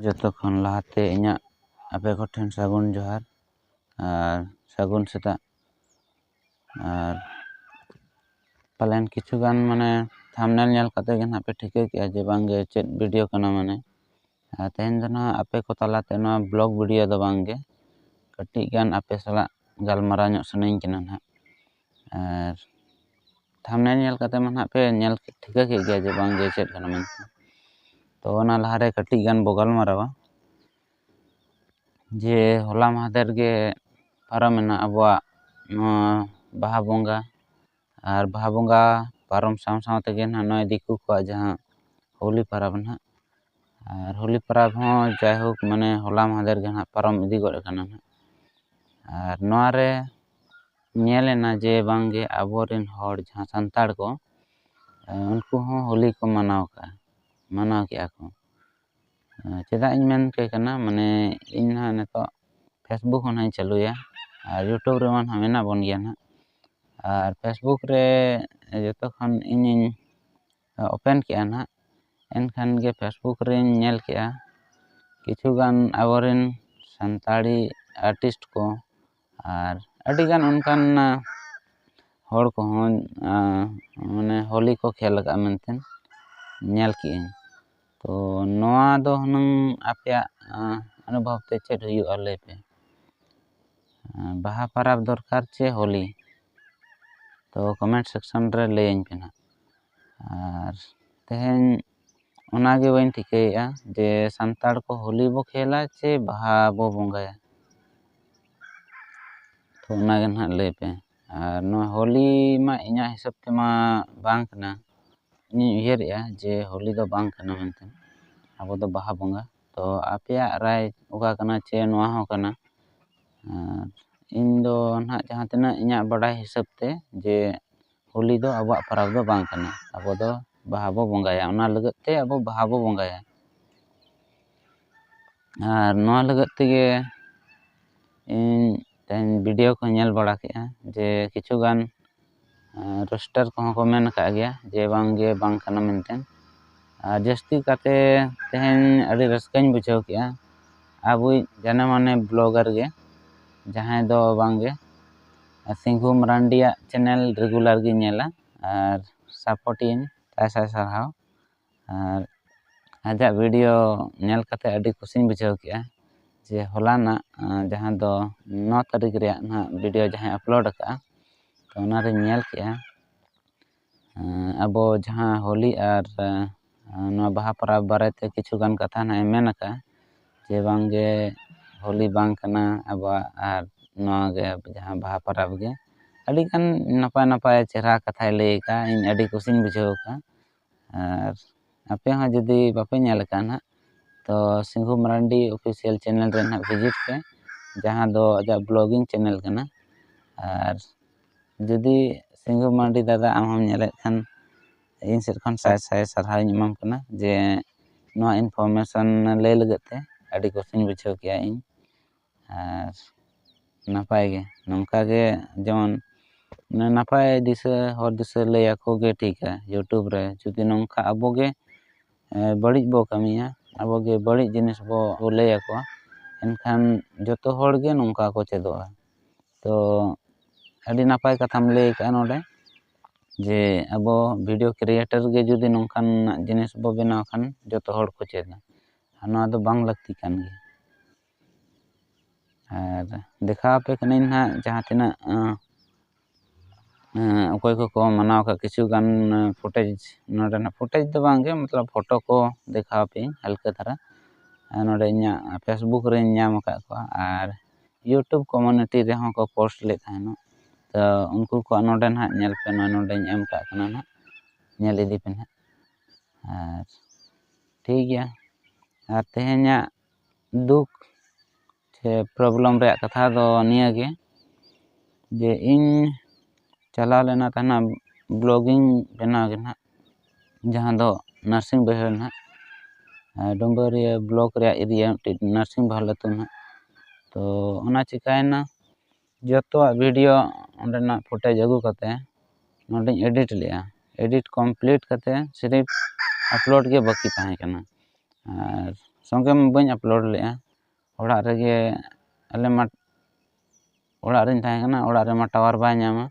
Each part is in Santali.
जतो खन लाते इᱧᱟᱹᱜ आपे को ठेन सागुन जोहार और सागुन सेता और पालन किछुगान माने थंबनेल नेल कते गे पे ठिके के जे बांगे चेत वीडियो कना माने तेहन दो ना आपे को तलाते ना ब्लॉग वीडियो दो बांगे कटी गान आपे सला गालमारा ᱧᱚᱜ सनई कना ना और थंबनेल नेल कते माने पे नेल ठिके के गे जे बांगे चेत कना मन तो ना लहारे कटी गान बो गालमारावा जे होला महादेर गे पारमेना अबवा बाहा बोंगा और बाहा बोंगा पारम साव साव तेगे ना नय दिकु को जहां होली परब ना और होली परब हो जायहोक माने होला महादेर गे ना पारम इदी गड कना ना और नोआरे नेलेना जे बांगे अबोरिन हर जहां संताड़ को उनको हो होली को मनाव के को चेदा इन मेन के कना माने इन ना नेतो फेसबुक होना चालुया और यूट्यूब रे मान मेना बन गया ना और फेसबुक रे जतो खन इन ओपन किया ना एनखान गे फेसबुक रे नेल किया किछुगान अबोरिन संताड़ी आर्टिस्ट को और अडिगान उनकान हर को माने होली को खेल का मेनतेन नेल की तो नोआ दो हनंग आपया अनुभव ते चेत हुयु आले पे बाहा परब दरकार चे होली तो कमेंट सेक्शन रे लेइन पे ना और तेहन ओनागे वइन ठिकेया जे संताड़ को होली बो खेला चे बाहा बो बोंगाया तो ओनागे ना ले पे और नो होली मा इኛ हिसाब ते मा बांग कना इन उयहरिया जे होली दो बांग कना मेनते अब दो बाहा बोंगा तो आपया राय ओका कना चे नोआ हो कना इन दो ना जहां तना इኛ बड़ाई हिसाब ते जे होली दो अब परब दो बांग कना अब दो बाहा बो बोंगाया ओना लगत ते अब बाहा बो बोंगाया और नोआ लगत तेगे इन तेन वीडियो को नेल बड़ा केया जे किछुगान रोस्टर को को मेन का गया जे बांगे बांग कना मेनते जस्ती काते तेहन अड़ी रस्काñ बुझाव केया अब जाने माने ब्लॉगर गे जहां दो बांगे सिंघु मरांडिया चैनल रेगुलर गे नेला और सपोर्टिन तासा सरहाव और आजा वीडियो नेल कते अड़ी खुशिन बुझाव केया जे होलाना जहां दो 9 तारीख रे ना वीडियो जहां अपलोड का तो ना रे नेल केया अबो जहां होली और नो बाहा परब बारेते किछुगान कथा ना मेन का जे बांगे होली बांग कना अब और नो गे जहां बाहा परब गे अड़ी गान नपाय नपाय चेहरा कथा ले का इन अड़ी खुशिन बुझाव का और आपे हा जदी बापे नेल का ना तो सिंघु मरांडी ऑफिशियल चैनल रे ना विजिट पे जहां दो अजा ब्लॉगिंग चैनल कना और जदी सिंघु मरांडी दादा आम हम नेले खान इन सेट खन साय साय सरहाव इमाम कना जे नो इनफॉरमेशन ले लगते अड़ी खुशिन बुझाव किया इन और नपाय गे नंका गे जेमन नपाय दिशा हर दिशा ले आको गे ठीक है यूट्यूब रे जदी नंका अबो गे बड़ी बो कमिया अब गे बड़ी जिनिस बो ले आको एनखान जतो हर गे नंका को चेदोआ तो अड़ी नपाय कथाम ले का नोडे जे अब वीडियो क्रिएटर गे जदी नंकान जिनिस बो बनाव खान जतो हर को चेदा ना दो बांग लगती कान गे और देखा पे कने ना जहां तना अकोय को मनाव का किछु गान फुटेज नोडे ना फुटेज दो बांगे मतलब फोटो को देखा पे हल्का धरा नोडे इኛ फेसबुक रे नाम का को और यूट्यूब कम्युनिटी रे हो को पोस्ट ले थानो तो उनको को नोडे ना नेल पे नोडे एम का कना ना नेल इदी पे ना और ठीक गया और तेहenya दुख से प्रॉब्लम रे कथा दो निया गे जे इन चला लेना तना ब्लॉगिंग बना गे ना जहां दो नर्सिंग बहर ना डुंगरिया ब्लॉक रे एरिया नर्सिंग भाले तो ना तो ओना चिकायना जतो वीडियो ओंडेना फुटेज अगु कते नोडे एडिट लिया एडिट कंप्लीट कते सिर्फ अपलोड के बाकी ताहे कना और ᱥᱚᱸᱜᱮ ᱢᱟ ᱵᱟᱹᱧ ᱟᱯᱞᱳᱰ ᱞᱮᱜᱼᱟ, ᱚᱲᱟᱜ ᱨᱮᱜᱮ ᱟᱞᱮ ᱢᱟ ᱚᱲᱟᱜ ᱨᱮᱧ ᱛᱟᱦᱮᱸ ᱠᱟᱱᱟ, ᱚᱲᱟᱜ ᱨᱮᱢᱟ ᱴᱟᱣᱟᱨ ᱵᱟᱭ ᱧᱟᱢᱟ,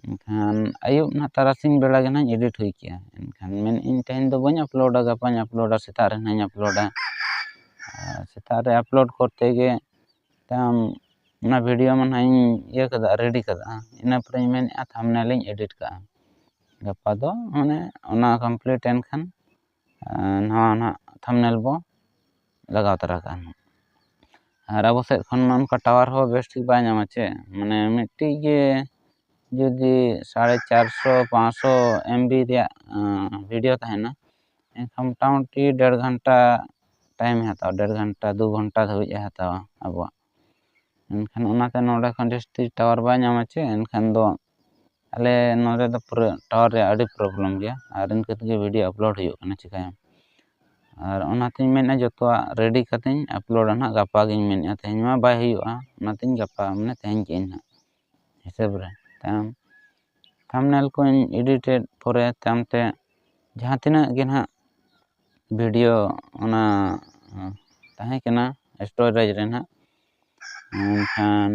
ᱮᱱᱠᱷᱟᱱ ᱟᱹᱭᱩᱵ ᱱᱟᱦᱟᱜ ᱛᱟᱨᱟᱥᱤᱧ ᱵᱮᱲᱟ ᱜᱮ ᱱᱟᱦᱟᱜ ᱮᱰᱤᱴ ᱦᱩᱭ ᱠᱮᱜᱼᱟ, ᱮᱱᱠᱷᱟᱱ ᱢᱮᱱᱮᱫᱼᱟᱹᱧ ᱛᱮᱦᱮᱧ ᱫᱚ ᱵᱟᱹᱧ ᱟᱯᱞᱳᱰᱟ, ᱜᱟᱯᱟᱧ ᱟᱯᱞᱳᱰᱟ, ᱥᱮᱛᱟᱜ ᱨᱮ ᱱᱟᱦᱟᱜ ᱤᱧ ᱟᱯᱞᱳᱰᱟ, ᱥᱮᱛᱟᱜ ᱨᱮ ᱟᱯᱞᱳᱰ ᱠᱚᱨᱛᱮ ᱜᱮ ᱛᱟᱭᱚᱢ ᱚᱱᱟ ᱵᱷᱤᱰᱤᱭᱳ ᱢᱟ ᱱᱟᱦᱟᱜ ᱤᱧ ᱤᱭᱟᱹ ᱠᱟᱫᱟ, ᱨᱮᱰᱤ ᱠᱟᱫᱟ, ᱤᱱᱟᱹ ᱯᱚᱨᱮᱧ ᱢᱮᱱᱮᱫᱼᱟ ᱛᱷᱟᱢᱵᱱᱮᱞ ᱤᱧ ᱮᱰᱤᱴ ᱠᱟᱜᱼᱟ, ᱜᱟᱯᱟ ᱫᱚ ᱢᱟᱱᱮ ᱚᱱᱟ ᱠᱚᱢᱯᱞᱤᱴ ᱮᱱᱠᱷᱟᱱ ᱱᱟᱣᱟ ᱱᱟᱦᱟᱜ ᱛᱷᱟᱢᱵᱱᱮᱞ ᱵᱚ ᱞᱟᱜᱟᱣ ᱛᱚᱨᱟ ᱠᱟᱜᱼᱟ᱾ ᱟᱨ ᱟᱵᱚ ᱥᱮᱫ ᱠᱷᱚᱱ ᱢᱟ ᱚᱱᱠᱟ ᱴᱟᱣᱟᱨ ᱦᱚᱸ ᱵᱮᱥ ᱴᱷᱤᱠ ᱵᱟᱭ ᱧᱟᱢᱟ ᱪᱮ, ᱢᱟᱱᱮ ᱢᱤᱫᱴᱤᱡ ᱜᱮ ᱡᱩᱫᱤ 450-500 MB ᱨᱮᱭᱟᱜ ᱵᱷᱤᱰᱤᱭᱳ ᱛᱟᱦᱮᱱᱟ, ᱮᱱᱠᱷᱟᱱ ᱢᱚᱴᱟᱢᱩᱴᱤ 1.5 ᱜᱷᱚᱱᱴᱟ ᱴᱟᱭᱤᱢᱮ ᱦᱟᱛᱟᱣᱟ, 1.5 ᱜᱷᱚᱱᱴᱟ 2 ᱜᱷᱚᱱᱴᱟ ᱫᱷᱟᱹᱵᱤᱡ ᱮ ᱦᱟᱛᱟᱣᱟ ᱟᱵᱚᱣᱟᱜ᱾ ᱮᱱᱠᱷᱟᱱ ᱚᱱᱟᱛᱮ ᱱᱚᱰᱮ ᱠᱷᱚᱱ ᱡᱟᱹᱥᱛᱤ ᱴᱟᱣᱟᱨ ᱵᱟᱭ ᱧᱟᱢᱟ ᱪᱮ, ᱮᱱᱠᱷᱟᱱ ᱫᱚ ᱟᱞᱮ ᱱᱚᱰᱮ ᱫᱚ ᱯᱩᱨᱟᱹ ᱴᱟᱣᱟᱨ ᱨᱮᱭᱟᱜ ᱟᱹᱰᱤ ᱯᱨᱚᱵᱞᱮᱢ ᱜᱮᱭᱟ, ᱟᱨ ᱤᱱᱠᱟᱹ ᱛᱮᱜᱮ ᱵᱷᱤᱰᱤᱭᱳ ᱟᱯᱞᱳᱰ ᱦᱩᱭᱩᱜ ᱠᱟᱱᱟ, ᱪᱤᱠᱟᱹᱭᱟᱢ᱾ ᱟᱨ ᱚᱱᱟᱛᱮᱧ ᱢᱮᱱᱮᱫᱼᱟ ᱡᱚᱛᱚᱣᱟᱜ ᱨᱮᱰᱤ ᱠᱟᱛᱮᱧ ᱟᱯᱞᱳᱰᱟ ᱱᱟᱦᱟᱜ ᱜᱟᱯᱟ ᱜᱤᱧ ᱢᱮᱱᱮᱫᱼᱟ, ᱛᱮᱦᱮᱧ ᱢᱟ ᱵᱟᱭ ᱦᱩᱭᱩᱜᱼᱟ, ᱚᱱᱟᱛᱮᱧ ᱜᱟᱯᱟ ᱢᱟᱱᱮ ᱛᱮᱦᱮᱧ ᱠᱮᱜᱼᱟᱹᱧ ᱱᱟᱦᱟᱜ ᱦᱤᱥᱟᱹᱵ ᱨᱮ᱾ ᱛᱟᱭᱚᱢ ᱛᱷᱟᱢᱵᱱᱮᱞ ᱠᱚᱧ ᱮᱰᱤᱴᱮᱰ ᱯᱚᱨᱮ ᱛᱟᱭᱚᱢ ᱛᱮ ᱡᱟᱦᱟᱸ ᱛᱤᱱᱟᱹᱜ ᱜᱮ ᱱᱟᱦᱟᱜ ᱵᱷᱤᱰᱤᱭᱳ ᱚᱱᱟ ᱛᱟᱦᱮᱸ ᱠᱟᱱᱟ ᱥᱴᱳᱨᱮᱡᱽ ᱨᱮ ᱱᱟᱦᱟᱜ, ᱮᱱᱠᱷᱟᱱ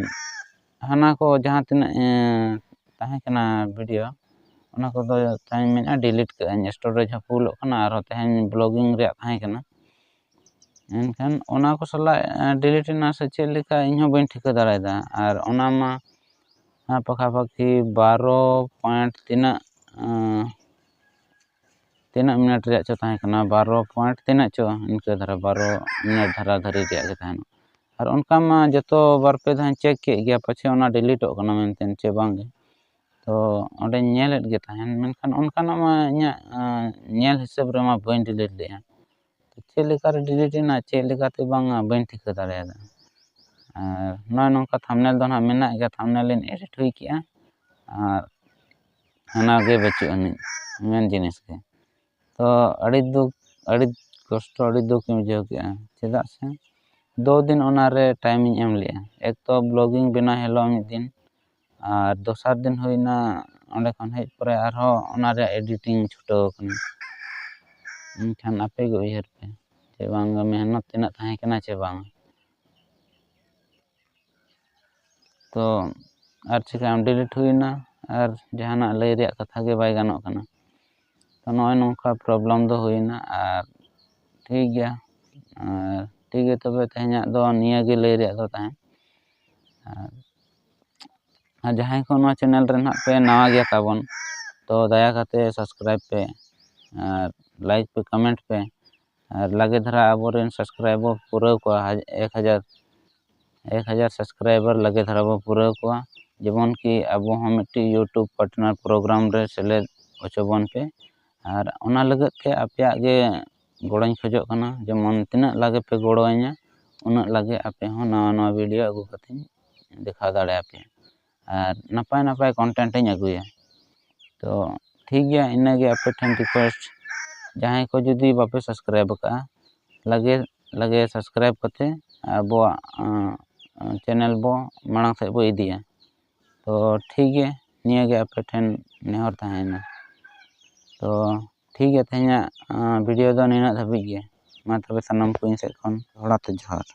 ᱦᱟᱱᱟ ko ᱡᱟᱦᱟᱸ ᱛᱤᱱᱟᱹᱜ ᱛᱟᱦᱮᱸ ᱠᱟᱱᱟ ᱵᱷᱤᱰᱤᱭᱳ, ᱚᱱᱟ ᱠᱚᱫᱚ ᱛᱟᱦᱮᱸᱧ ᱢᱮᱱᱮᱫᱼᱟ ᱰᱤᱞᱤᱴ ᱠᱟᱜᱼᱟᱹᱧ, ᱥᱴᱳᱨᱮᱡᱽ ᱦᱚᱸ ᱯᱷᱩᱞᱚᱜ ᱠᱟᱱᱟ, ᱟᱨᱦᱚᱸ ᱛᱮᱦᱮᱧ ᱵᱞᱚᱜᱤᱝ ᱨᱮᱭᱟᱜ ᱛᱟᱦᱮᱸ ᱠᱟᱱᱟ, ᱮᱱᱠᱷᱟᱱ ᱚᱱᱟ ᱠᱚ ᱥᱟᱞᱟᱜ ᱰᱤᱞᱤᱴ ᱮᱱᱟ ᱥᱮ ᱪᱮᱫ ᱞᱮᱠᱟ ᱤᱧᱦᱚᱸ ᱵᱟᱹᱧ ᱴᱷᱤᱠᱟᱹ ᱫᱟᱲᱮᱭᱟᱫᱟ᱾ ᱟᱨ ᱚᱱᱟ ᱢᱟ ᱯᱟᱠᱟᱼᱯᱟᱠᱤ 12 পয়েন্ট ᱛᱤᱱᱟᱹᱜ ᱢᱤᱱᱤᱴ ᱨᱮᱭᱟᱜ ᱪᱚ ᱛᱟᱦᱮᱸ ᱠᱟᱱᱟ, 12 পয়েন্ট ᱛᱤᱱᱟᱹᱜ ᱪᱚ ᱤᱱᱠᱟᱹ ᱫᱷᱟᱨᱟ 12 মিনিট ᱫᱷᱟᱨᱟ ᱫᱷᱟᱹᱨᱤ ᱨᱮᱭᱟᱜ ᱜᱮ ᱛᱟᱦᱮᱱᱟ᱾ ᱟᱨ ᱚᱱᱠᱟ ᱢᱟ ᱡᱚᱛᱚ 2-3 ᱫᱷᱟᱣᱤᱧ ᱪᱮᱠ ᱠᱮᱫ ᱜᱮᱭᱟ, ᱯᱟᱪᱷᱮ ᱚᱱᱟ ᱰᱤᱞᱤᱴᱚᱜ ᱠᱟᱱᱟ ᱢᱮᱱᱛᱮ ᱪᱮ ᱵᱟᱝᱜᱮ, ᱛᱚ ᱚᱸᱰᱮᱧ ᱧᱮᱞᱮᱫ ᱜᱮ ᱛᱟᱦᱮᱱ, ᱢᱮᱱᱠᱷᱟन ᱚᱱᱠᱟᱱᱟᱜ ᱢᱟ ᱤᱧᱟᱹᱜ ᱧᱮᱞ ᱦᱤᱥᱟᱹᱵ ᱨᱮᱢᱟ ᱵᱟᱹᱧ ᱰᱤᱞᱤᱴ ᱞᱮᱜᱼᱟ, ᱪᱮᱫ ᱞᱮᱠᱟᱨᱮ ᱰᱤᱞᱤᱴ ᱮᱱᱟ ᱪᱮᱫ ᱞᱮᱠᱟᱛᱮ ᱵᱟᱝᱟ ᱵᱟᱹᱧ ᱴᱷᱤᱠᱟᱹ ᱫᱟᱲᱮᱭᱟᱫᱟ᱾ ᱟᱨ ᱱᱚᱜᱼᱚᱭ ᱱᱚᱝᱠᱟ ᱛᱷᱟᱢᱵᱱᱮᱞ ᱫᱚ ᱱᱟᱦᱟᱜ ᱢᱮᱱᱟᱜ ᱜᱮᱭᱟ, ᱛᱷᱟᱢᱵᱱᱮᱞ ᱤᱧ ᱮᱰᱤᱴ ᱦᱩᱭ ᱠᱮᱜᱼᱟ, ᱟᱨ ᱚᱱᱟᱜᱮ ᱵᱟᱹᱪᱩᱜ ᱟᱹᱱᱤᱡ ᱢᱮᱱ ᱡᱤᱱᱤᱥ ᱜᱮ᱾ ᱛᱚ ᱟᱹᱰᱤ ᱫᱩᱠ, ᱟᱹᱰᱤ ᱠᱚᱥᱴᱚ, ᱟᱹᱰᱤ ᱫᱩᱠᱤᱧ ᱵᱩᱡᱷᱟᱹᱣ ᱠᱮᱜᱼᱟ, ᱪᱮᱫᱟᱜ ᱥᱮ 2 দিন ᱚᱱᱟᱨᱮ ᱴᱟᱭᱤᱢᱤᱧ ᱮᱢ ᱞᱮᱜᱼᱟ, ᱮᱠ ᱛᱚ ᱵᱞᱚᱜᱤᱝ ᱵᱮᱱᱟᱣ ᱦᱤᱞᱳᱜ ᱢᱤᱫ দিন, ᱟᱨ ᱫᱚᱥᱟᱨ দিন ᱦᱩᱭᱱᱟ ᱚᱸᱰᱮ ᱠᱷᱚᱱ ᱦᱮᱡ ᱯᱚᱨᱮ ᱟᱨᱦᱚᱸ ᱚᱱᱟ ᱨᱮᱭᱟᱜ ᱮᱰᱤᱴᱤᱝ ᱪᱷᱩᱴᱟᱹᱣ ᱟᱠᱟᱱᱟ᱾ ᱮᱱᱠᱷᱟᱱ ᱟᱯᱮ ᱜᱮ ᱩᱭᱦᱟᱹᱨ ᱯᱮ ᱡᱮ ᱵᱟᱝᱟ ᱢᱮᱦᱱᱚᱛ ᱛᱤᱱᱟᱹᱜ ᱛᱟᱦᱮᱸ ᱠᱟᱱᱟ ᱪᱮ ᱵᱟᱝ᱾ ᱛᱚ ᱟᱨ ᱪᱤᱠᱟᱹᱭᱟᱢ, ᱰᱤᱞᱤᱴ ᱦᱩᱭᱱᱟ, ᱟᱨ ᱡᱟᱦᱟᱱᱟᱜ ᱞᱟᱹᱭ ᱨᱮᱭᱟᱜ ᱠᱟᱛᱷᱟ ᱜᱮ ᱵᱟᱭ ᱜᱟᱱᱚᱜ ᱠᱟᱱᱟ᱾ ᱛᱚ ᱱᱚᱜᱼᱚᱭ ᱱᱚᱝᱠᱟ ᱯᱨᱚᱵᱞᱮᱢ ᱫᱚ ᱦᱩᱭᱱᱟ, ᱟᱨ ᱴᱷᱤᱠ ᱜᱮᱭᱟ, ᱟᱨ ᱴᱷᱤᱠ ᱜᱮᱭᱟ ᱛᱚᱵᱮ ᱛᱮᱦᱮᱧᱟᱜ ᱫᱚ ᱱᱤᱭᱟᱹᱜᱮ ᱞᱟᱹᱭ ᱨᱮᱭᱟᱜ ᱫᱚ ᱛᱟᱦᱮᱸ᱾ ᱟᱨ ᱡᱟᱦᱟᱸᱭ ᱠᱚ ᱱᱚᱣᱟ ᱪᱮᱱᱮᱞ ᱨᱮ ᱱᱟᱦᱟᱜ ᱯᱮ ᱱᱟᱣᱟ ᱜᱮᱭᱟ ᱛᱟᱵᱚᱱ, ᱛᱚ ᱫᱟᱭᱟ ᱠᱟᱛᱮ ᱥᱟᱵᱥᱠᱨᱟᱭᱤᱵ ᱯᱮ, ᱟᱨ ᱞᱟᱭᱤᱠ ᱯᱮ, ᱠᱚᱢᱮᱱᱴ ᱯᱮ, ᱟᱨ ᱞᱟᱜᱮ ᱫᱷᱟᱨᱟ ᱟᱵᱚᱨᱮᱱ ᱥᱟᱵᱥᱠᱨᱟᱭᱵᱟᱨ ᱯᱩᱨᱟᱹᱣ ᱠᱚᱣᱟ 1000 ᱥᱟᱵᱥᱠᱨᱟᱭᱵᱟᱨ ᱞᱟᱜᱮ ᱫᱷᱟᱨᱟ ᱵᱚ ᱯᱩᱨᱟᱹᱣ ᱠᱚᱣᱟ, ᱡᱮᱢᱚᱱ ᱠᱤ ᱟᱵᱚ ᱦᱚᱸ ᱢᱤᱫᱴᱤᱡ ᱤᱭᱩᱴᱩᱵᱽ ᱯᱟᱨᱴᱱᱟᱨ ᱯᱨᱳᱜᱨᱟᱢ ᱨᱮ ᱥᱮᱞᱮᱫ ᱦᱚᱪᱚ ᱵᱚᱱ ᱯᱮ᱾ ᱟᱨ ᱚᱱᱟ ᱞᱟᱹᱜᱤᱫ ᱛᱮ ᱟᱯᱮᱭᱟᱜ ᱜᱮ ᱜᱚᱲᱚᱧ ᱠᱷᱚᱡᱚᱜ ᱠᱟᱱᱟ, ᱡᱮᱢᱚᱱ ᱛᱤᱱᱟᱹᱜ ᱞᱟᱜᱮ ᱯᱮ ᱜᱚᱲᱚ ᱟᱹᱧᱟ, ᱩᱱᱟᱹᱜ ᱞᱟᱜᱮ ᱟᱯᱮ ᱦᱚᱸ ᱱᱟᱣᱟ ᱵᱷᱤᱰᱤᱭᱳ ᱟᱹᱜᱩ ᱠᱟᱛᱮᱧ ᱫᱮᱠᱷᱟᱣ ᱫᱟᱲᱮᱭᱟᱯᱮᱭᱟ, ᱟᱨ ᱱᱟᱯᱟᱭ ᱠᱚᱱᱴᱮᱱᱴ ᱤᱧ ᱟᱹᱜᱩᱭᱟ᱾ ᱛᱚ ᱴᱷᱤᱠ ᱜᱮᱭᱟ, ᱤᱱᱟᱹᱜᱮ ᱟᱯᱮ ᱴᱷᱮᱱ ᱨᱤᱠᱳᱭᱮᱥᱴ, ᱡᱟᱦᱟᱸᱭ ᱠᱚ ᱡᱩᱫᱤ ᱵᱟᱯᱮ ᱥᱟᱵᱥᱠᱨᱟᱭᱤᱵ ᱟᱠᱟᱜᱼᱟ, ᱞᱟᱜᱮ ᱥᱟᱵᱥᱠᱨᱟᱭᱤᱵ ᱠᱟᱛᱮ ᱟᱵᱚᱣᱟᱜ ᱪᱮᱱᱮᱞ ᱵᱚ ᱢᱟᱲᱟᱝ ᱥᱮᱫ ᱵᱚ ᱤᱫᱤᱭᱟ᱾ ᱛᱚ ᱴᱷᱤᱠ ᱜᱮᱭᱟ, ᱱᱤᱭᱟᱹᱜᱮ ᱟᱯᱮ ᱴᱷᱮᱱ ᱱᱮᱦᱚᱨ ᱛᱟᱦᱮᱸᱭᱮᱱᱟ᱾ ᱛᱚ ᱴᱷᱤᱠ ᱜᱮᱭᱟ, ᱛᱮᱦᱮᱧᱟᱜ ᱵᱷᱤᱰᱤᱭᱳ ᱫᱚ ᱱᱤᱱᱟᱹᱜ ᱫᱷᱟᱹᱵᱤᱡ ᱜᱮ᱾ ᱢᱟ ᱛᱚᱵᱮ ᱥᱟᱱᱟᱢ ᱠᱚ ᱤᱧ ᱥᱮᱫ ᱠᱷᱚᱱ ᱫᱚᱦᱲᱟ ᱛᱮ ᱡᱚᱦᱟᱨ᱾